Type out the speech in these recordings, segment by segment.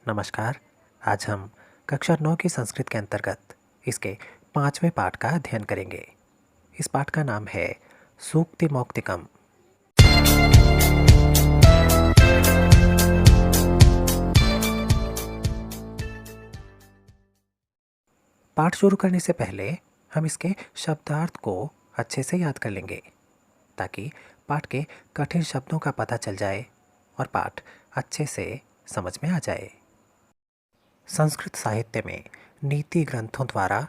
नमस्कार। आज हम कक्षा 9 की संस्कृत के अंतर्गत इसके 5वें पाठ का अध्ययन करेंगे। इस पाठ का नाम है सूक्ति मौक्तिकम। पाठ शुरू करने से पहले हम इसके शब्दार्थ को अच्छे से याद कर लेंगे ताकि पाठ के कठिन शब्दों का पता चल जाए और पाठ अच्छे से समझ में आ जाए। संस्कृत साहित्य में नीति ग्रंथों द्वारा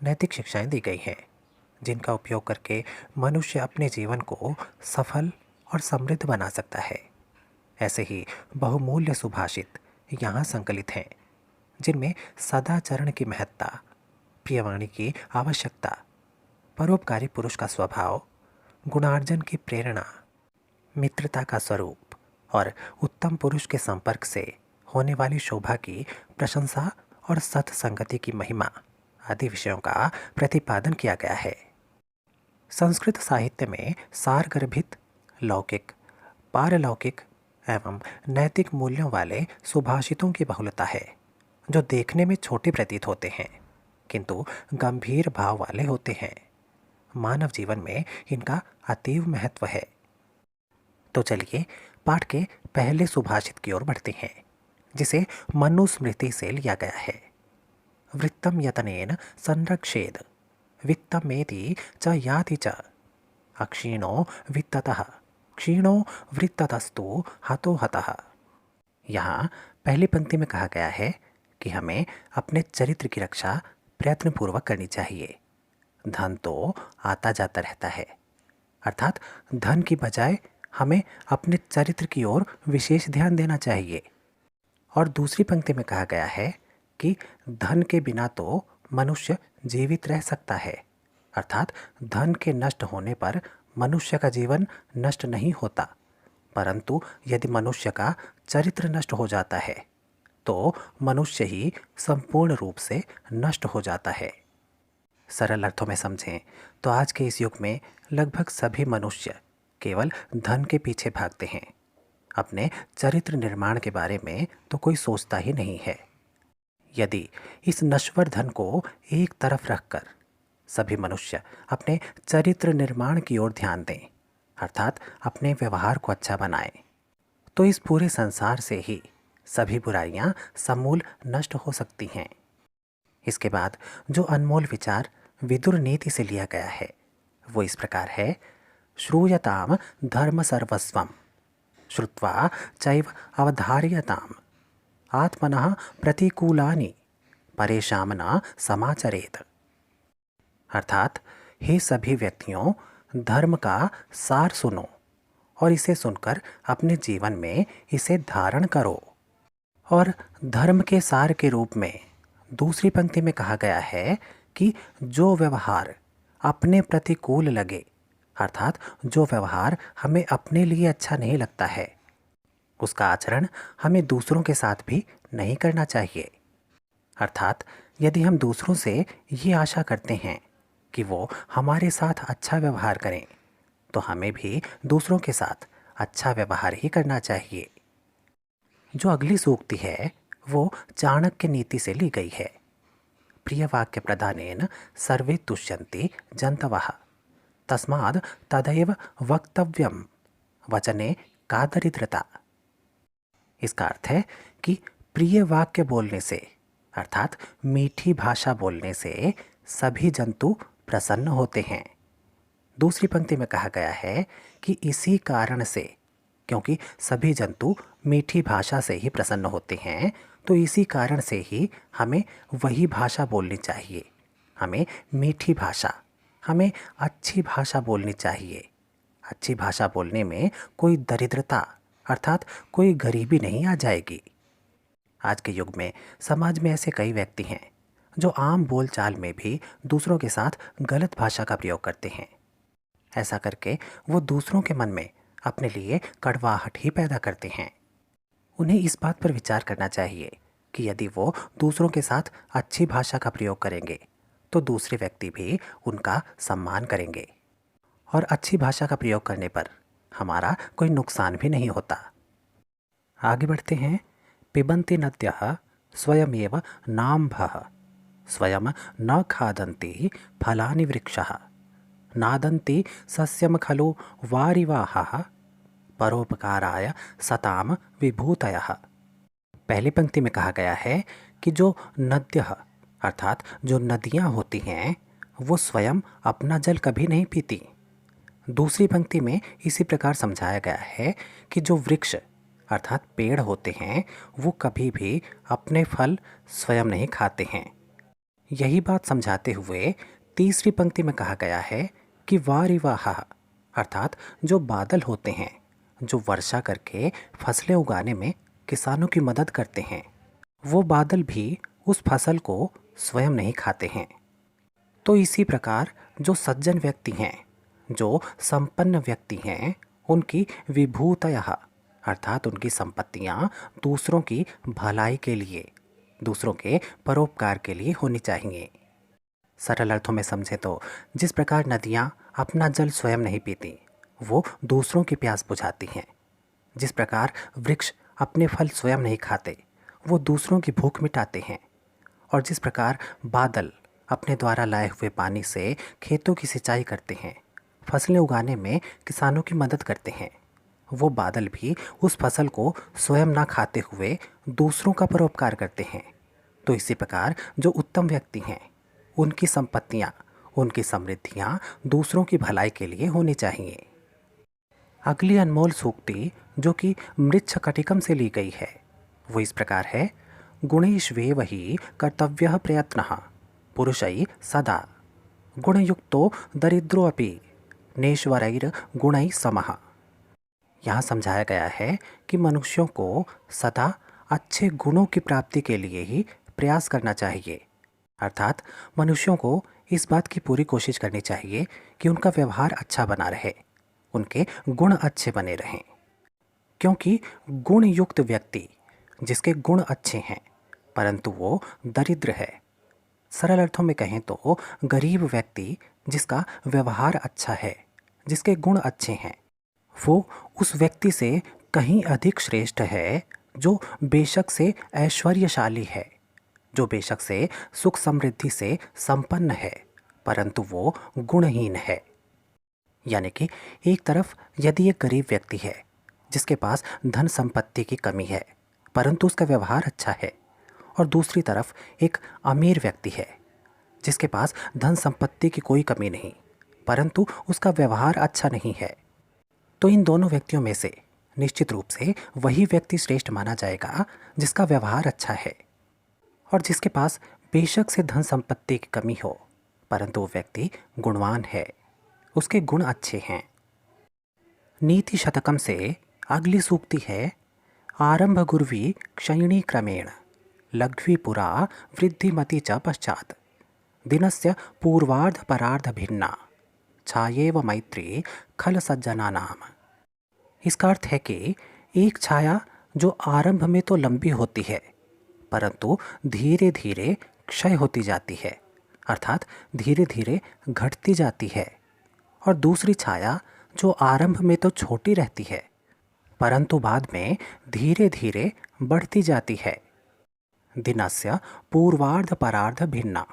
नैतिक शिक्षाएं दी गई हैं जिनका उपयोग करके मनुष्य अपने जीवन को सफल और समृद्ध बना सकता है। ऐसे ही बहुमूल्य सुभाषित यहाँ संकलित हैं जिनमें सदाचरण की महत्ता, प्रियवाणी की आवश्यकता, परोपकारी पुरुष का स्वभाव, गुणार्जन की प्रेरणा, मित्रता का स्वरूप और उत्तम पुरुष के संपर्क से होने वाली शोभा की प्रशंसा और सत्संगति की महिमा आदि विषयों का प्रतिपादन किया गया है। संस्कृत साहित्य में सारगर्भित लौकिक, पारलौकिक एवं नैतिक मूल्यों वाले सुभाषितों की बहुलता है जो देखने में छोटे प्रतीत होते हैं किंतु गंभीर भाव वाले होते हैं। मानव जीवन में इनका अतीव महत्व है। तो चलिए पाठ के पहले सुभाषित की ओर बढ़ते हैं जिसे मनुस्मृति से लिया गया है। वृत्तम यतनेन संरक्षेद वित्तमेति च याति च अक्षीणो वित्ततः क्षीणो वृत्ततस्तु हतो हतः। यहाँ पहली पंक्ति में कहा गया है कि हमें अपने चरित्र की रक्षा प्रयत्नपूर्वक करनी चाहिए। धन तो आता जाता रहता है, अर्थात धन की बजाय हमें अपने चरित्र की ओर विशेष ध्यान देना चाहिए। और दूसरी पंक्ति में कहा गया है कि धन के बिना तो मनुष्य जीवित रह सकता है, अर्थात धन के नष्ट होने पर मनुष्य का जीवन नष्ट नहीं होता, परंतु यदि मनुष्य का चरित्र नष्ट हो जाता है तो मनुष्य ही संपूर्ण रूप से नष्ट हो जाता है। सरल अर्थों में समझें तो आज के इस युग में लगभग सभी मनुष्य केवल धन के पीछे भागते हैं। अपने चरित्र निर्माण के बारे में तो कोई सोचता ही नहीं है। यदि इस नश्वर धन को एक तरफ रखकर सभी मनुष्य अपने चरित्र निर्माण की ओर ध्यान दें, अर्थात अपने व्यवहार को अच्छा बनाएं, तो इस पूरे संसार से ही सभी बुराइयां समूल नष्ट हो सकती हैं। इसके बाद जो अनमोल विचार विदुर नीति से लिया गया है वो इस प्रकार है। श्रूयताम धर्म सर्वस्वम श्रुत्वा चैव अवधार्यताम आत्मनः प्रतिकूलानि परेशान न समाचरेत। अर्थात हे सभी व्यक्तियों, धर्म का सार सुनो और इसे सुनकर अपने जीवन में इसे धारण करो। और धर्म के सार के रूप में दूसरी पंक्ति में कहा गया है कि जो व्यवहार अपने प्रतिकूल लगे, अर्थात जो व्यवहार हमें अपने लिए अच्छा नहीं लगता है, उसका आचरण हमें दूसरों के साथ भी नहीं करना चाहिए। अर्थात यदि हम दूसरों से ये आशा करते हैं कि वो हमारे साथ अच्छा व्यवहार करें तो हमें भी दूसरों के साथ अच्छा व्यवहार ही करना चाहिए। जो अगली सूक्ति है वो चाणक्य नीति से ली गई है। प्रिय वाक्य प्रदानेन सर्वे तुष्यन्ति जन्तवः तस्माद् तदैव वक्तव्यम वचने का दरिद्रता। इसका अर्थ है कि प्रिय वाक्य बोलने से, अर्थात मीठी भाषा बोलने से सभी जंतु प्रसन्न होते हैं। दूसरी पंक्ति में कहा गया है कि इसी कारण से, क्योंकि सभी जंतु मीठी भाषा से ही प्रसन्न होते हैं, तो इसी कारण से ही हमें वही भाषा बोलनी चाहिए। हमें मीठी भाषा, हमें अच्छी भाषा बोलनी चाहिए। अच्छी भाषा बोलने में कोई दरिद्रता, अर्थात कोई गरीबी नहीं आ जाएगी। आज के युग में समाज में ऐसे कई व्यक्ति हैं जो आम बोलचाल में भी दूसरों के साथ गलत भाषा का प्रयोग करते हैं। ऐसा करके वो दूसरों के मन में अपने लिए कड़वाहट ही पैदा करते हैं। उन्हें इस बात पर विचार करना चाहिए कि यदि वो दूसरों के साथ अच्छी भाषा का प्रयोग करेंगे तो दूसरे व्यक्ति भी उनका सम्मान करेंगे और अच्छी भाषा का प्रयोग करने पर हमारा कोई नुकसान भी नहीं होता। आगे बढ़ते हैं। पिबन्ति नद्यः स्वयमेव नाम्भः स्वयं न खादन्ति फलानि वृक्षः नादन्ति सस्यम खलु वारिवाहः परोपकाराय सताम विभूतयः। पहली पंक्ति में कहा गया है कि जो नद्यः अर्थात जो नदियाँ होती हैं वो स्वयं अपना जल कभी नहीं पीती। दूसरी पंक्ति में इसी प्रकार समझाया गया है कि जो वृक्ष अर्थात पेड़ होते हैं वो कभी भी अपने फल स्वयं नहीं खाते हैं। यही बात समझाते हुए तीसरी पंक्ति में कहा गया है कि वारिवाह अर्थात जो बादल होते हैं जो वर्षा करके फसलें उगाने में किसानों की मदद करते हैं, वो बादल भी उस फसल को स्वयं नहीं खाते हैं। तो इसी प्रकार जो सज्जन व्यक्ति हैं, जो संपन्न व्यक्ति हैं, उनकी विभूतयः अर्थात उनकी संपत्तियां दूसरों की भलाई के लिए, दूसरों के परोपकार के लिए होनी चाहिए। सरल अर्थों में समझे तो जिस प्रकार नदियां अपना जल स्वयं नहीं पीती, वो दूसरों की प्यास बुझाती हैं। जिस प्रकार वृक्ष अपने फल स्वयं नहीं खाते, वो दूसरों की भूख मिटाते हैं। और जिस प्रकार बादल अपने द्वारा लाए हुए पानी से खेतों की सिंचाई करते हैं, फसलें उगाने में किसानों की मदद करते हैं, वो बादल भी उस फसल को स्वयं ना खाते हुए दूसरों का परोपकार करते हैं। तो इसी प्रकार जो उत्तम व्यक्ति हैं, उनकी संपत्तियाँ, उनकी समृद्धियाँ दूसरों की भलाई के लिए होनी चाहिए। अगली अनमोल सूक्ति जो कि मृच्छकटिकम से ली गई है वो इस प्रकार है। गुणेष्वेव हि कर्तव्यः प्रयत्नः पुरुषै सदा गुणयुक्तो दरिद्रोऽपि नेश्वरैर्गुणैः समः। यहाँ समझाया गया है कि मनुष्यों को सदा अच्छे गुणों की प्राप्ति के लिए ही प्रयास करना चाहिए। अर्थात मनुष्यों को इस बात की पूरी कोशिश करनी चाहिए कि उनका व्यवहार अच्छा बना रहे, उनके गुण अच्छे बने रहें। क्योंकि गुण युक्त व्यक्ति जिसके गुण अच्छे हैं परंतु वो दरिद्र है, सरल अर्थों में कहें तो गरीब व्यक्ति जिसका व्यवहार अच्छा है, जिसके गुण अच्छे हैं, वो उस व्यक्ति से कहीं अधिक श्रेष्ठ है जो बेशक से ऐश्वर्यशाली है, जो बेशक से सुख समृद्धि से संपन्न है परंतु वो गुणहीन है। यानी कि एक तरफ यदि एक गरीब व्यक्ति है जिसके पास धन संपत्ति की कमी है परंतु उसका व्यवहार अच्छा है, और दूसरी तरफ एक अमीर व्यक्ति है जिसके पास धन संपत्ति की कोई कमी नहीं परंतु उसका व्यवहार अच्छा नहीं है, तो इन दोनों व्यक्तियों में से निश्चित रूप से वही व्यक्ति श्रेष्ठ माना जाएगा जिसका व्यवहार अच्छा है और जिसके पास बेशक से धन संपत्ति की कमी हो परंतु वो व्यक्ति गुणवान है, उसके गुण अच्छे हैं। नीति शतकम से अगली सूक्ति है। आरंभ गुर्वी क्षयिणी क्रमेण लघ्वी पुरा वृद्धिमति च पश्चात दिनस्य पूर्वार्ध परार्ध भिन्ना छायेव मैत्री खल सज्जना नाम। इसका अर्थ है कि एक छाया जो आरंभ में तो लंबी होती है परंतु धीरे धीरे क्षय होती जाती है, अर्थात धीरे धीरे घटती जाती है, और दूसरी छाया जो आरंभ में तो छोटी रहती है परंतु बाद में धीरे धीरे बढ़ती जाती है। दिनस्य पूर्वार्ध परार्ध भिन्ना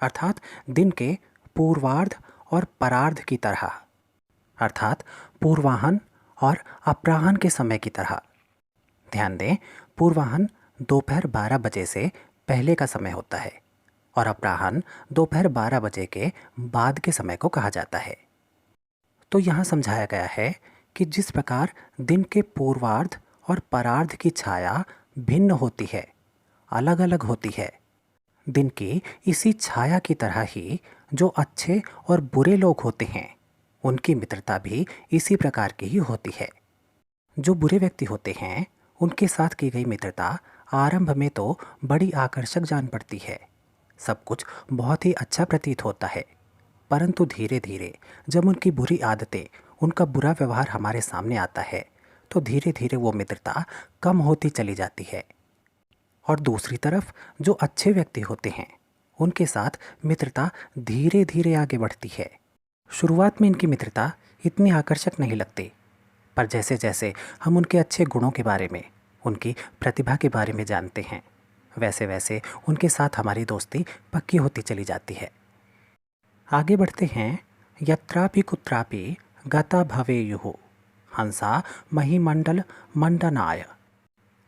अर्थात दिन के पूर्वार्ध और परार्ध की तरह, अर्थात पूर्वाहन और अपराहन के समय की तरह। ध्यान दें, पूर्वाहन दोपहर 12 बजे से पहले का समय होता है और अपराहन दोपहर 12 बजे के बाद के समय को कहा जाता है। तो यहाँ समझाया गया है कि जिस प्रकार दिन के पूर्वार्ध और परार्ध की छाया भिन्न होती है, अलग अलग होती है, दिन की इसी छाया की तरह ही जो अच्छे और बुरे लोग होते हैं उनकी मित्रता भी इसी प्रकार की ही होती है। जो बुरे व्यक्ति होते हैं उनके साथ की गई मित्रता आरंभ में तो बड़ी आकर्षक जान पड़ती है, सब कुछ बहुत ही अच्छा प्रतीत होता है, परंतु धीरे धीरे जब उनकी बुरी आदतें, उनका बुरा व्यवहार हमारे सामने आता है तो धीरे धीरे वो मित्रता कम होती चली जाती है। और दूसरी तरफ जो अच्छे व्यक्ति होते हैं उनके साथ मित्रता धीरे धीरे आगे बढ़ती है। शुरुआत में इनकी मित्रता इतनी आकर्षक नहीं लगती, पर जैसे जैसे हम उनके अच्छे गुणों के बारे में, उनकी प्रतिभा के बारे में जानते हैं, वैसे वैसे उनके साथ हमारी दोस्ती पक्की होती चली जाती है। आगे बढ़ते हैं। यत्रापि कुत्रापि गता भवेयुः हंसा महिमंडल मंडनाय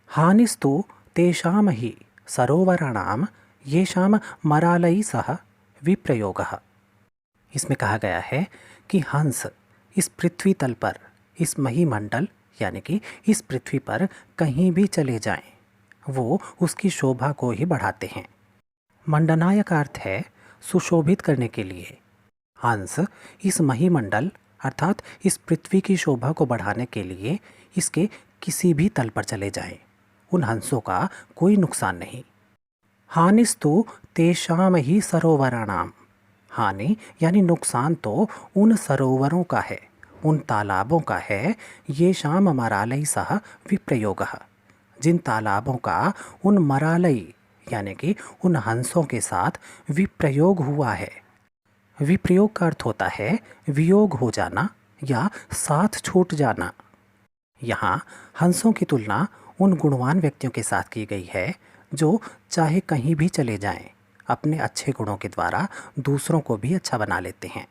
हानिस्तु तेषां हि सरोवराणाम येषाम मरालई सह विप्रयोगः। इसमें कहा गया है कि हंस इस पृथ्वी तल पर, इस महिमंडल यानी कि इस पृथ्वी पर कहीं भी चले जाएं, वो उसकी शोभा को ही बढ़ाते हैं। मंडनाय का अर्थ है सुशोभित करने के लिए। हंस इस महिमंडल अर्थात इस पृथ्वी की शोभा को बढ़ाने के लिए इसके किसी भी तल पर चले जाएं, उन हंसों का कोई नुकसान नहीं। हानिस्तु तेषाम ही सरोवराणाम। हानि यानी नुकसान तो उन सरोवरों का है, उन तालाबों का है। ये शाम मरालई सह विप्रयोगः, जिन तालाबों का उन मरालई यानी कि उन हंसों के साथ विप्रयोग हुआ है। विप्रयोग का अर्थ होता है वियोग हो जाना या साथ छूट जाना। यहाँ हंसों की तुलना उन गुणवान व्यक्तियों के साथ की गई है जो चाहे कहीं भी चले जाएं, अपने अच्छे गुणों के द्वारा दूसरों को भी अच्छा बना लेते हैं।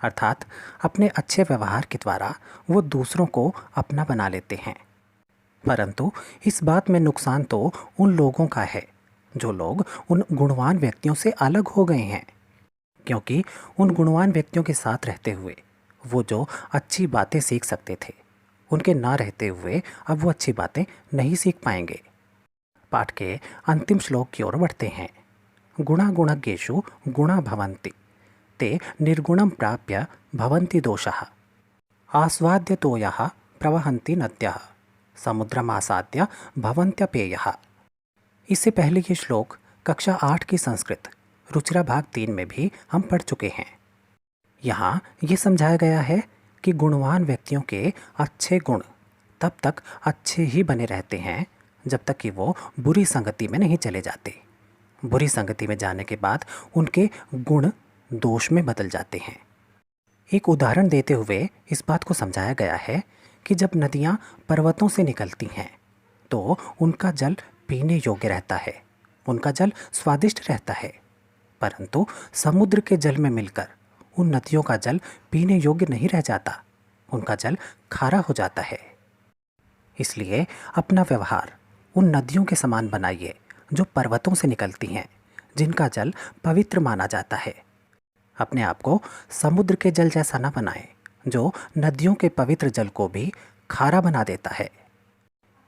अर्थात अपने अच्छे व्यवहार के द्वारा वो दूसरों को अपना बना लेते हैं। परंतु इस बात में नुकसान तो उन लोगों का है जो लोग उन गुणवान व्यक्तियों से अलग हो गए हैं, क्योंकि उन गुणवान व्यक्तियों के साथ रहते हुए वो जो अच्छी बातें सीख सकते थे, उनके ना रहते हुए अब वो अच्छी बातें नहीं सीख पाएंगे। पाठ के अंतिम श्लोक की ओर बढ़ते हैं। गुणा गुणज्ञेषु गुणा भवन्ति ते निर्गुणं प्राप्य भवन्ति दोषः आस्वाद्य तोयः प्रवहन्ति नद्यः समुद्रमासाद्य भवन्त्यपेयः। इससे पहले ये श्लोक कक्षा 8 की संस्कृत रुचिरा भाग 3 में भी हम पढ़ चुके हैं। यहाँ ये समझाया गया है कि गुणवान व्यक्तियों के अच्छे गुण तब तक अच्छे ही बने रहते हैं जब तक कि वो बुरी संगति में नहीं चले जाते। बुरी संगति में जाने के बाद उनके गुण दोष में बदल जाते हैं। एक उदाहरण देते हुए इस बात को समझाया गया है कि जब नदियाँ पर्वतों से निकलती हैं तो उनका जल पीने योग्य रहता है, उनका जल स्वादिष्ट रहता है, परंतु समुद्र के जल में मिलकर उन नदियों का जल पीने योग्य नहीं रह जाता, उनका जल खारा हो जाता है। इसलिए अपना व्यवहार उन नदियों के समान बनाइए जो पर्वतों से निकलती हैं, जिनका जल पवित्र माना जाता है। अपने आप को समुद्र के जल जैसा न बनाएं, जो नदियों के पवित्र जल को भी खारा बना देता है।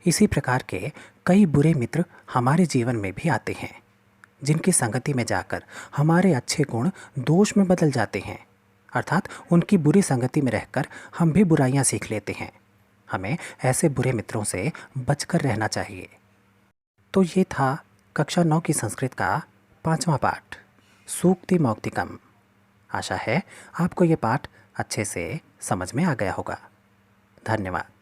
इसी प्रकार के कई बुरे मित्र हमारे जीवन में भी आते हैं, जिनकी संगति में जाकर हमारे अच्छे गुण दोष में बदल जाते हैं। अर्थात उनकी बुरी संगति में रहकर हम भी बुराइयां सीख लेते हैं। हमें ऐसे बुरे मित्रों से बचकर रहना चाहिए। तो ये था कक्षा 9 की संस्कृत का 5वां पाठ सूक्ति मौक्तिकम। आशा है आपको ये पाठ अच्छे से समझ में आ गया होगा। धन्यवाद।